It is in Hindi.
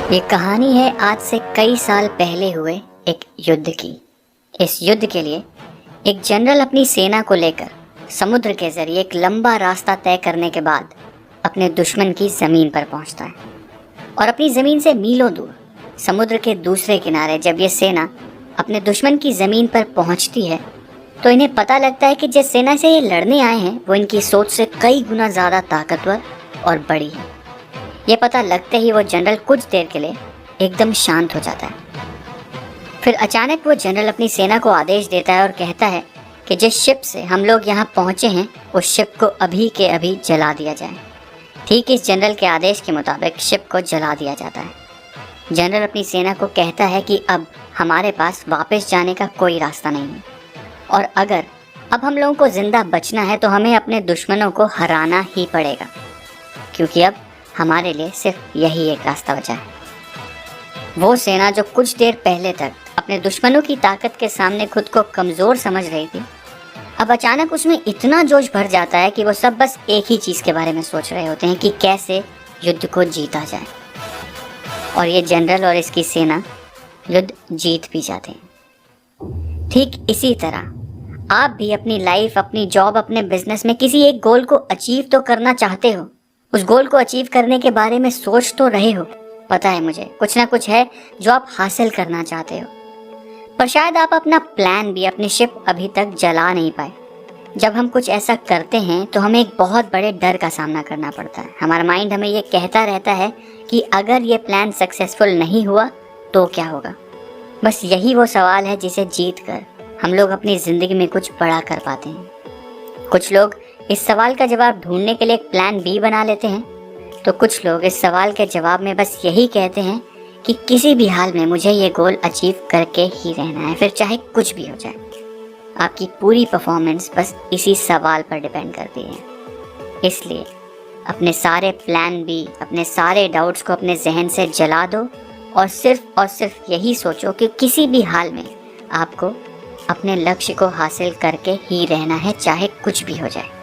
ये कहानी है आज से कई साल पहले हुए एक युद्ध की। इस युद्ध के लिए एक जनरल अपनी सेना को लेकर समुद्र के जरिए एक लंबा रास्ता तय करने के बाद अपने दुश्मन की ज़मीन पर पहुंचता है। और अपनी ज़मीन से मीलों दूर समुद्र के दूसरे किनारे जब ये सेना अपने दुश्मन की ज़मीन पर पहुंचती है तो इन्हें पता लगता है कि जिस सेना से ये लड़ने आए हैं वो इनकी सोच से कई गुना ज़्यादा ताकतवर और बड़ी है। ये पता लगते ही वो जनरल कुछ देर के लिए एकदम शांत हो जाता है। फिर अचानक वो जनरल अपनी सेना को आदेश देता है और कहता है कि जिस शिप से हम लोग यहाँ पहुँचे हैं उस शिप को अभी के अभी जला दिया जाए। ठीक इस जनरल के आदेश के मुताबिक शिप को जला दिया जाता है। जनरल अपनी सेना को कहता है कि अब हमारे पास वापस जाने का कोई रास्ता नहीं है और अगर अब हम लोगों को ज़िंदा बचना है तो हमें अपने दुश्मनों को हराना ही पड़ेगा, क्योंकि अब हमारे लिए सिर्फ यही एक रास्ता बचा है। वो सेना जो कुछ देर पहले तक अपने दुश्मनों की ताकत के सामने खुद को कमज़ोर समझ रही थी, अब अचानक उसमें इतना जोश भर जाता है कि वो सब बस एक ही चीज़ के बारे में सोच रहे होते हैं कि कैसे युद्ध को जीता जाए। और ये जनरल और इसकी सेना युद्ध जीत भी जाते हैं। ठीक इसी तरह आप भी अपनी लाइफ, अपनी जॉब, अपने बिजनेस में किसी एक गोल को अचीव तो करना चाहते हो। उस गोल को अचीव करने के बारे में सोच तो रहे हो। पता है मुझे कुछ ना कुछ है जो आप हासिल करना चाहते हो, पर शायद आप अपना प्लान भी, अपनी शिप अभी तक जला नहीं पाए। जब हम कुछ ऐसा करते हैं तो हमें एक बहुत बड़े डर का सामना करना पड़ता है। हमारा माइंड हमें ये कहता रहता है कि अगर ये प्लान सक्सेसफुल नहीं हुआ तो क्या होगा। बस यही वो सवाल है जिसे जीत कर हम लोग अपनी ज़िंदगी में कुछ बड़ा कर पाते हैं। कुछ लोग इस सवाल का जवाब ढूंढने के लिए एक प्लान बी बना लेते हैं, तो कुछ लोग इस सवाल के जवाब में बस यही कहते हैं कि किसी भी हाल में मुझे ये गोल अचीव करके ही रहना है, फिर चाहे कुछ भी हो जाए। आपकी पूरी परफॉर्मेंस बस इसी सवाल पर डिपेंड करती है। इसलिए अपने सारे प्लान बी, अपने सारे डाउट्स को अपने जहन से जला दो और सिर्फ यही सोचो कि किसी भी हाल में आपको अपने लक्ष्य को हासिल करके ही रहना है, चाहे कुछ भी हो जाए।